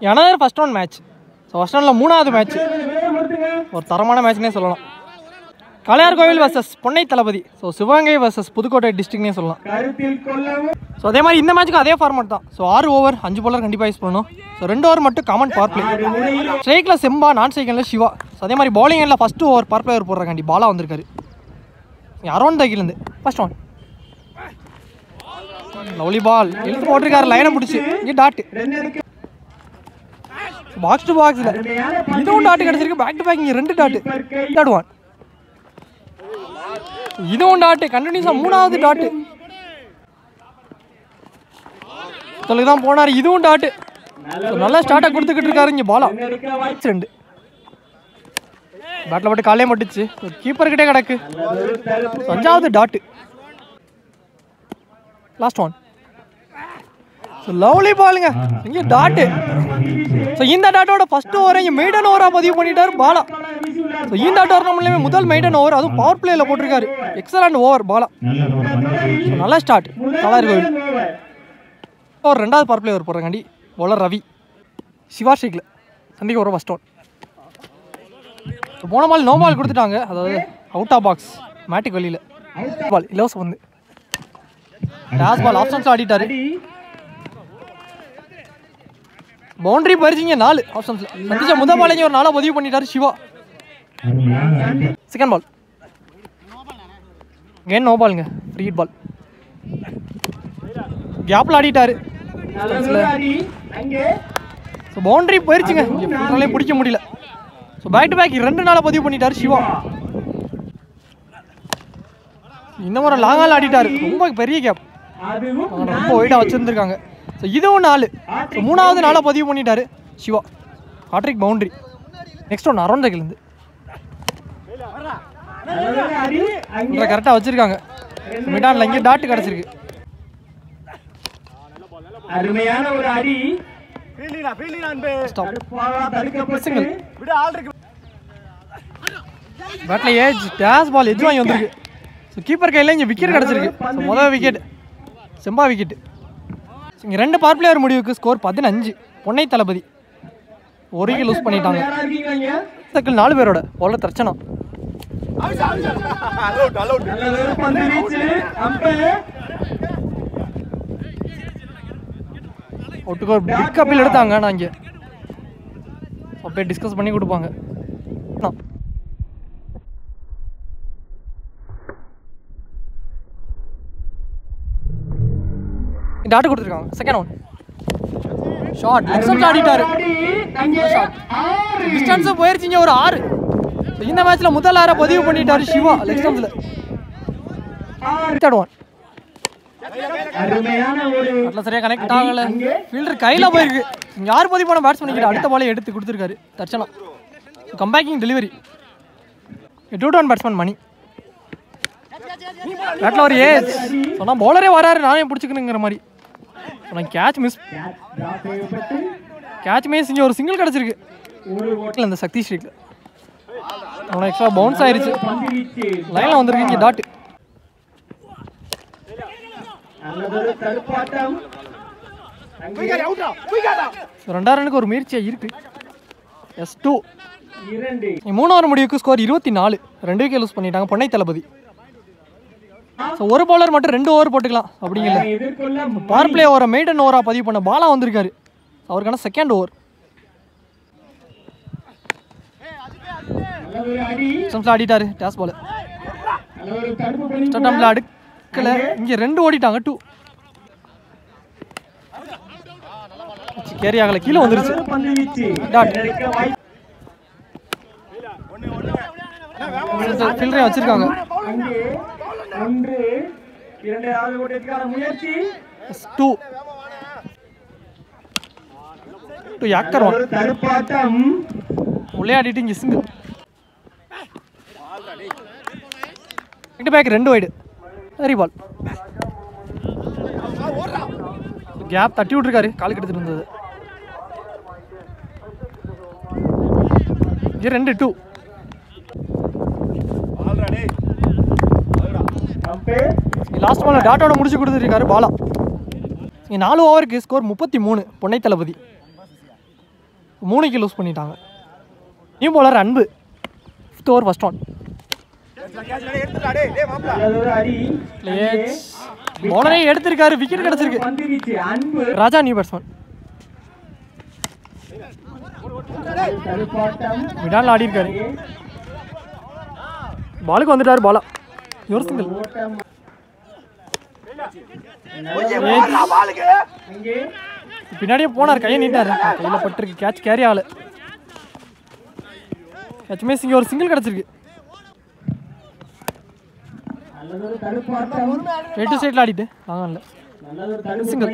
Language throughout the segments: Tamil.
Another first round match. So first ரவுண்டில் 3வது மேட்ச், ஒரு தரமான மேட்ச்னே சொல்லலாம். காளையார்கோவில் வர்சஸ் பொன்னை தளபதி. ஸோ சிவகங்கை வர்சஸ் புதுக்கோட்டை டிஸ்ட்ரிக்ட்னே சொல்லலாம். ஸோ அதே மாதிரி இந்த மேட்ச்சுக்கு அதே ஃபார்மேட் தான். ஸோ 6 ஓவர் 5 bowler கண்டிப்பாக யூஸ் பண்ணணும். ஸோ 2 ஓவர் மட்டும் காமன் பவர் பிளே. ஸ்ட்ரைக்கில் செம்பா, நான் ஸ்ட்ரைக்கில் சிவா. ஸோ அதே மாதிரி பவுலிங் எண்ணில் ஃபஸ்ட்டு ஓவர் பவர் பிளேயர் போடுறாண்டி பாலா வந்திருக்காரு அரௌண்ட் தகிலேருந்து. ஃபர்ஸ்ட் ஒன் லவ்லி பால் இழுத்து போட்டிருக்காரு, லைனை பிடிச்சி இங்கே டாட்டு. பாக்ஸ் டு பாக்ஸில் இதுவும் டாட்டு கிடச்சிருக்கு. பேக் டு பேக் இங்கே 2 டாட்டு. தேர்ட் ஒன் இதுவும் டாட்டு. கண்டினியூஸாக 3வது டாட்டு. தொலைக்கு தான் போனார். இதுவும் டாட்டு. நல்லா ஸ்டார்ட்டாக கொடுத்துக்கிட்டு இருக்காரு இங்கே பாலா. 2 பேட்டில் போட்டு காலையே மட்டுச்சு. கீப்பர்கிட்டே கிடக்கு. 5வது டாட்டு. லாஸ்ட் ஒன் லவ்லி பாலுங்க இங்கே டாட்டு. ஸோ இந்த டாட்டோட ஃபர்ஸ்ட் ஓவரை இங்கே மெய்டன் ஓவராக பதிவு பண்ணிட்டார் பாலா. ஸோ இந்த டோர்னமெண்ட்லேயுமே முதல் மெய்டன் ஓவர், அதுவும் பவர் பிளேயில் போட்டிருக்காரு. Excellent over Bala. ஸோ நல்லா ஸ்டார்ட். காளையார்கோவில் ஓவர் 2வது பவர் பிளே ஓவர் போடுறாண்டி பவுலர் ரவி. சிவா ஸ்ட்ரைக்கில் சந்திக்க ஒரு ஃபர்ஸ்ட் ஒன். ஸோ போன பால் நோ பால் கொடுத்துட்டாங்க, அதாவது அவுட் ஆஃப் பாக்ஸ் மேட்டுக்கு வெளியில். பால் இலவசம் வந்து டாஸ் பால் ஆப்ஷன்ஸ் ஆடிட்டாரு. பவுண்டரி பறிச்சிங்க 4 ஆப்ஷன்ஸில். சந்திச்ச முதல் பால் ஒரு 4 பதிவு பண்ணிட்டாரு Siva. Second ball can no பாலுங்க, ஃப்ரீ ஹிட் பால். கேப்பில் ஆடிட்டாரு. ஸோ பவுண்டரி போயிருச்சுங்க, என்னாலே பிடிக்க முடியல. ஸோ பேக் டு பேக் 2 நாளாக பதிவு பண்ணிட்டாரு சிவா. இந்த முறை லாங்கால் ஆடிட்டாரு, ரொம்ப பெரிய கேப், ரொம்ப ஒயிட்டாக வச்சுருந்துருக்காங்க. ஸோ இதுவும் 4. ஸோ 3வது நாளாக பதிவு பண்ணிட்டாரு Siva. Hat trick boundary. Next one around தகிலேருந்து கரெக்டாக வச்சிருக்காங்க. மிடான்ல இங்கே டாட்டு கிடச்சிருக்கு. பேட்ல ஏஜ் டேஸ் பால் எஜ் வாங்கி வந்திருக்கு. ஸோ கீப்பர் கையில் இங்கே விக்கெட் கிடச்சிருக்கு. ஸோ முதல் விக்கெட் செம்பா விக்கெட். இங்கே 2 பவர் பிளேயர் முடிவுக்கு ஸ்கோர் 15. பொன்னை தளபதி 1 விக்கெட் லூஸ் பண்ணிட்டாங்க. 4 பேரோட பவுலர் தர்ச்சனா. ஒட்டுக்கு ஒரு பிக் அப்பீல் எடுத்தாங்க. நான் இங்கே அப்படியே டிஸ்கஸ் பண்ணி கொடுப்பாங்க. டாட்டு கொடுத்துருக்காங்க. செகண்ட் ஒன் ஷார்ட் லெக்ஸம்ஸ் ஆடிட்டாரு. டிஸ்டன்ஸும் போயிருச்சிங்க ஒரு 6. இந்த மேட்ச்ல முதல் 6 பதிவு பண்ணிட்டாரு சிவா லெக்ஸம்ஸ்ல. தேர்ட் ஒன் சரியா கனெக்ட் ஆகல, ஃபீல்டர் கையில போயிருக்கு. யார் பதிவு பண்ண பேட்ஸ் பண்ணிக்கிட்டு அடுத்த பாலை எடுத்து கொடுத்துருக்காரு தர்ச்சனா. கம்பேக்கிங் டெலிவரி. 2-1 பேட்ஸ்மேன் மணி. பேட்டில் ஒரு ஏஜ் சொன்னால் பவுலரே வராரு, நானே பிடிச்சிக்கணுங்கிற மாதிரி. ஆனால் கேட்ச் மிஸ் இங்கே ஒரு சிங்கிள் கிடச்சிருக்கு இந்த சக்தி ஸ்ட்ரீட்டில். அவனை எக்ஸ்ட்ரா பவுன்ஸ் ஆயிடுச்சு, லைனில் வந்திருக்கு இங்கே டாட்டு. ரெண்டாயிரம் ஒரு முயற்சியாக இருக்கு. S2 3 ஓவர் முடிவுக்கு ஸ்கோர் 24. 2 விக்கெட் லூஸ் பண்ணிட்டாங்க பொன்னை தளபதி. ஸோ ஒரு பவுலர் மட்டும் 2 ஓவர் போட்டுக்கலாம் அப்படிங்கல. பவர் பிளே ஓவரை மெய்டன் ஓவராக பதிவு பண்ண பாலா வந்திருக்காரு. அவருக்கான செகண்ட் ஓவர். ஆடிட்டாரு டாஸ் பால். அடுக்கல இங்கே 2 ஓடிட்டாங்க. 2 கேரி ஆகல, கீழே வந்துருச்சு. ஃபில்டரை வச்சிருக்காங்க. விளையாடிட்டு இங்க சிங்கிள். Back 2 wide. சரி பால் கேப் தட்டி விட்டுருக்காரு, காலுக்கு எடுத்துட்டு இருந்தது. இங்கே 2-2. லாஸ்ட் பால் டாட்டோட முடிச்சு கொடுத்துருக்காரு பாலா. இங்கே 4 ஓவருக்கு ஸ்கோர் 33. பொன்னை தளபதி 3 விக்கெட் லூஸ் பண்ணிட்டாங்க. நியூ பவுலர் அன்பு 5th ஓவர் ஃபர்ஸ்ட் ஒன். பவுலரே எடுத்திருக்காரு, விக்கெட் கிடச்சிருக்கு. ராஜா நியூ பேட்ஸ்மேன். மிடால் ஆடி இருக்காரு. பாலுக்கு வந்துட்டாரு. பாலா ஒரு சிங்கிள். பின்னாடியே போனார், கையை நீட்டாரு, கையில் பட்டிருக்கு. கேட்ச் கேரி ஆகல. Catch miss. இங்கே ஒரு சிங்கிள் கிடச்சிருக்கு. ரைட் டு சைடில் ஆடிட்டு வாங்கல சிங்கிள்.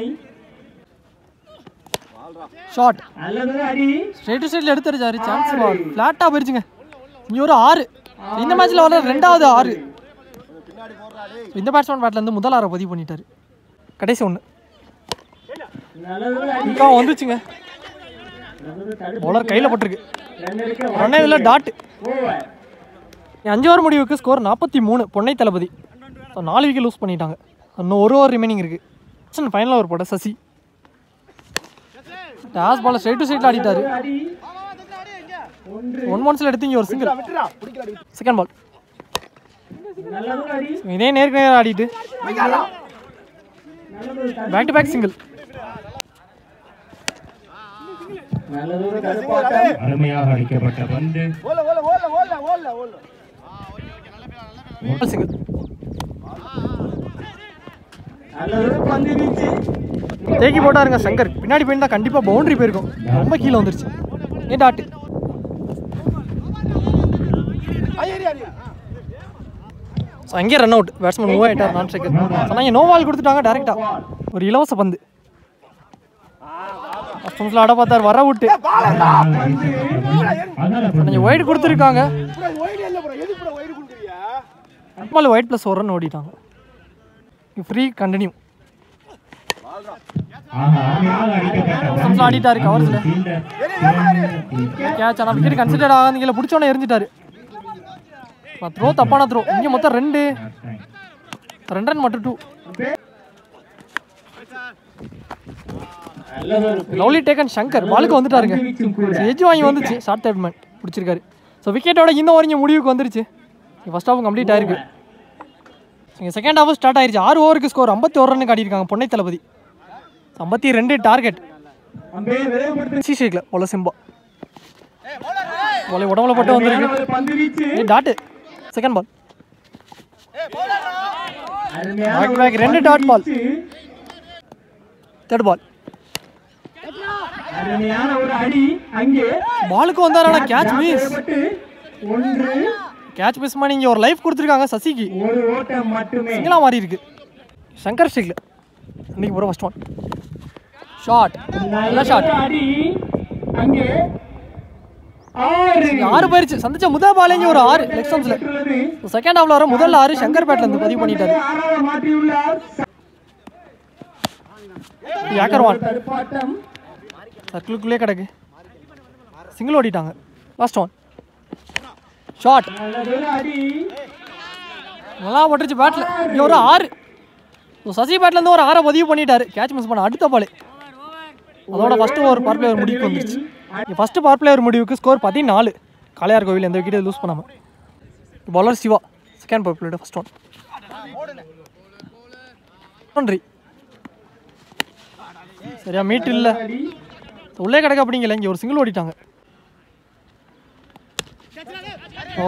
ஷார்ட் ஸ்ட்ரைட் டு சைடில் எடுத்துருச்சாரு. சான்ஸ் ஃப்ளாட்டாக போயிருச்சுங்க. இங்கே ஒரு 6. இந்த மேட்ச்சில் வர 2வது 6. இந்த பேட்ஸ்மேன் பேட்லேருந்து முதல் 6 பதிவு பண்ணிட்டாரு. கடைசி 1 இங்கா வந்துச்சுங்க. பவுலர் கையில் போட்டிருக்கு. உடனே இதில் டாட். 5 ஓவர் முடிவுக்கு ஸ்கோர் 43. பொன்னை தளபதி 4 விக்கெட் லூஸ் பண்ணிட்டாங்க. இன்னும் 1 ஓவர் ரிமைனிங் இருக்குது. ஃபைனல் ஓவர் போட்ட Sasi toss ball straight to சைடில் ஆடிட்டாரு. 1 ஒன்ஸில் எடுத்து இங்கே ஒரு சிங்கிள். செகண்ட் பால் இதே நேருக்கு நேரம் ஆடிட்டு பேக் டு பேக் சிங்கிள். அருமையாக அடிக்கப்பட்ட பந்து. சிங்கிள். தேக்கி போட்டாருங்க சங்கர். பின்னாடி போயிருந்தா கண்டிப்பாக பவுண்டரி போயிருக்கும். ரொம்ப கீழே வந்துருச்சு. ஏன் டாட்டு. ஸோ அங்கேயே ரன் அவுட். பேட்ஸ்மேன் மூவ் ஆகிட்டார். நான் ஸ்ட்ரைக்கர். ஆனால் இங்கே நோ பால் கொடுத்துட்டாங்க டேரெக்டாக. ஒரு இலவச பந்து. ஃபஸ்ட் ஆட பார்த்தார், வர விட்டு கொஞ்சம் ஒயிட் கொடுத்துருக்காங்க. பால் ஒயிட் ப்ளஸ் 1 ரன் ஓடிட்டாங்க. Free continue. ஆடிட்டாரு கவர்ஸில் கேட்ச். ஆனால் விக்கெட் கன்சிடர் ஆகாதீங்கள. பிடிச்சோன்னே எரிஞ்சிட்டாரு. த்ரோ தப்பான த்ரோ. இங்கே மொத்தம் 2 ரன் மட்டும் 2. Lovely taken Shankar. பாலுக்கு வந்துட்டாருங்க. எஜ் வாங்கி வந்துச்சு. ஷார்ட் தேர்ட்மேன் பிடிச்சிருக்காரு. ஸோ விக்கெட்டோட இந்த ஓவர் இங்கே முடிவுக்கு வந்துருச்சு. ஃபர்ஸ்ட் ஹாஃப் கம்ப்ளீட் ஆயிருக்கு. இங்கே செகண்ட் ஹாஃப் ஸ்டார்ட் ஆயிடுச்சு. 6 ஓவருக்கு ஸ்கோர் 51 ரன் காட்டியிருக்காங்க பொன்னை தளபதி. 52 டார்கெட். சீஷேக்கில் போல சிம்பா போல உடம்புல போட்டு வந்துருக்கு. Dot. Second ball back back 2 dot ball. Third ball பாலுக்கு வந்தாரான கேட்ச் மிஸ். கேட்ச் மிஸ் பண்ணி இங்கே ஒரு லைஃப் கொடுத்துருக்காங்க சசிக்கு. சிங்கிளா மாறி இருக்கு. சங்கர் ஸ்டிக்ல இன்னைக்கு போகிற ஃபர்ஸ்ட் ஒன். ஷார்ட். நல்ல ஷார்ட். 6 போயிருச்சு. சந்திச்ச முதல் பால் இங்கே ஒரு 6 லெக் ஸ்டம்ப்ஸ்ல. செகண்ட் ஹாஃப்ல வர முதல் 6 சங்கர் பேட்ல இருந்து பதிவு பண்ணிட்டாரு. யாக்கர்வான் சர்க்கிளுக்குள்ளே கிடக்கு. சிங்கிள் ஓடிட்டாங்க. Last one. ஷார்ட் நல்லா போட்டுருச்சு பேட்டில். இங்கே ஒரு 6. சசி பேட்லேருந்து ஒரு 6 பதிவு பண்ணிட்டாரு. கேட்ச் மிஸ் பண்ண அடுத்த பால். அதோட ஃபஸ்ட்டு ஒரு பவர் பிளேயர் முடிவுக்கு வந்துருச்சு. ஃபஸ்ட்டு பவர் பிளேயர் முடிவுக்கு ஸ்கோர் 14. காளையார் கோவில் எந்த விக்கெட்டை லூஸ் பண்ணாமல். Bowler Siva second power player first one. நன்றி. சரியா மீட் இல்லை. உள்ளே கிடக்க அப்படிங்கல. இங்கே ஒரு சிங்கிள் ஓடிட்டாங்க.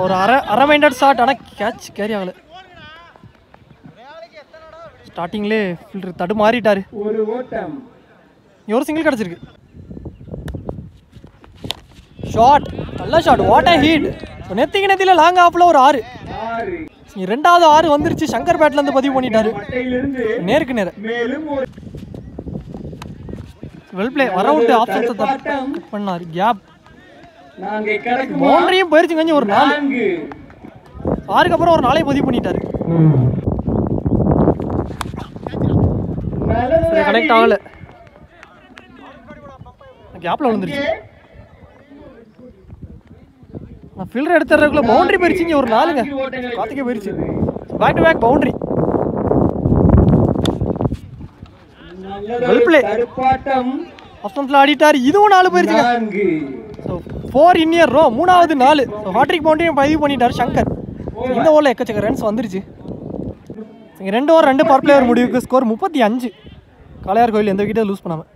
ஒரு அரை மைண்டட் ஷாட். ஆனால் கேட்ச் கேரி ஆகலை. ஸ்டார்டிங்லே ஃபில்டர் தடு மாறிட்டாரு. ஒரு சிங்கிள் கிடச்சிருக்கு. ஷார்ட் நல்ல ஷாட். What a hit. நெத்திக்கு நெத்தியில் லாங் ஆஃபில் ஒரு 6. ரெண்டாவது 6 வந்துருச்சு. சங்கர் பேட்லேருந்து பதிவு பண்ணிட்டாரு. நேருக்கு நேர வெல் பிளே. வர விட்டு ஆப்ஷன்ஸை கட் பண்ணாரு. கேப் பவுண்டரியும் போயிருச்சு. கொஞ்சம் ஒரு 4. 6க்கு அப்புறம் ஒரு 4 பதிவு பண்ணிட்டாரு. கனெக்ட் ஆகல. கேப்ல விழுந்துருச்சு. ஃபில்டர் எடுத்துறதுக்குள்ள பவுண்டரி போயிருச்சு. இங்கே ஒரு 4ங்க காத்துக்கே போயிருச்சு. Back to back boundary. Well play. ஆப்ஷன்ஸில் ஆடிட்டார். இதுவும் 4 போயிருச்சுங்க. ஸோ 4 in a row, 3வது 4. ஸோ ஹாட்ரிக் பவுண்டரியும் பதிவு பண்ணிட்டார் சங்கர். இந்த ஓவரில் எக்கச்சக்க ரன்ஸ் வந்துருச்சு. 2 ஓவர் 2 பவர் பிளேயர் முடிவுக்கு ஸ்கோர் 35. காளையார் கோவில் எந்த விக்கெட்டும் லூஸ் பண்ணாமல்.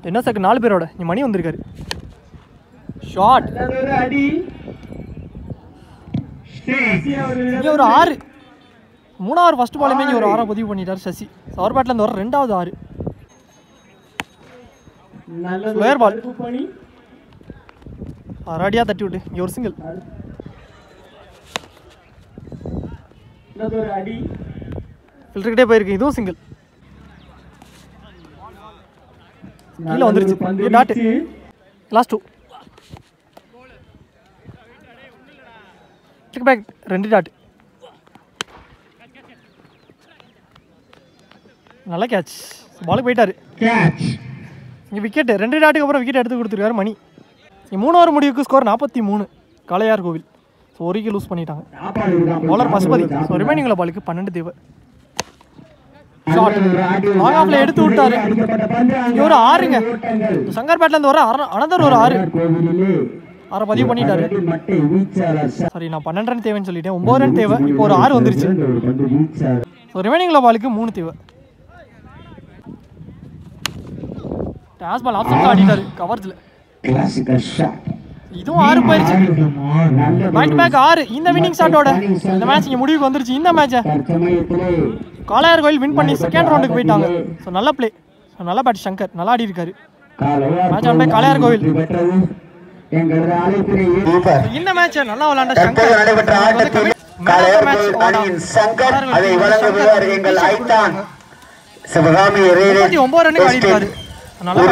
என்ன சார் 4 பேரோட இங்கே மணி வந்திருக்காரு. ஷார்ட் இங்கே ஒரு 6. 3வது ஃபர்ஸ்ட் பாலுமே இங்கே ஒரு 6 பதிவு பண்ணிட்டார் சசி. அவர் பேட்லேருந்து வர 2வது 6. ஸ்லோயர் பால் அரடியாக தட்டி விட்டு இங்கே ஒரு சிங்கிள். ஃபில்டர்கிட்டே போயிருக்கு. இதுவும் சிங்கிள். கீழே வந்துருச்சு. Dot last 2. Click back 2 dot. நல்ல கேட்ச். பாலுக்கு போயிட்டாரு. இங்கே விக்கெட் 2 டாட்டுக்கு அப்புறம் விக்கெட் எடுத்து கொடுத்துருக்காரு மணி. 3 ஓவர் முடிவுக்கு ஸ்கோர் 43. காளையார் கோவில். ஸோ 1 விக்கெட் லூஸ் பண்ணிட்டாங்க. பவுலர் பசுபதி. ஸோ ரிமைனிங் உள்ள பாலுக்கு 12 தேவை. ஷார்ட் லாங் ஆஃப்ல எடுத்து விட்டாரு. இங்கே ஒரு 6ங்க. சங்கர் பேட்லேருந்து வர அனதர் ஒரு 6 பதிவு பண்ணிட்டாரு. சாரி, நான் 12 ரன் தேவைன்னு சொல்லிட்டேன். 9 ரன் தேவை. இப்போ ஒரு 6 வந்துருச்சு. ஸோ ரிமைனிங் உள்ள பாலுக்கு 3 தேவை. டாஸ் பால் ஆப்ஷன்ஸ் ஆடிட்டாரு கவர்ஸ்ல. இதுவும் 6 போயிருச்சு. Back to back 6. இந்த வின்னிங் ஷாட்டோட இந்த மேட்ச் இங்கே முடிவுக்கு வந்துருச்சு. இந்த மேட்சை காளையார் கோவில் வின் பண்ணி செகண்ட் ரவுண்டுக்கு போயிட்டாங்க. ஸோ நல்ல பிளே. ஸோ நல்ல பேட் சங்கர். நல்லா ஆடி இருக்காரு. மேட்ச் ஆன் பை காளையார் கோவில். இந்த மேட்சை நல்லா விளையாண்ட சங்கர். சிவகாமி 9 ரன்னுக்கு ஆடி இருக்காரு. நல்லா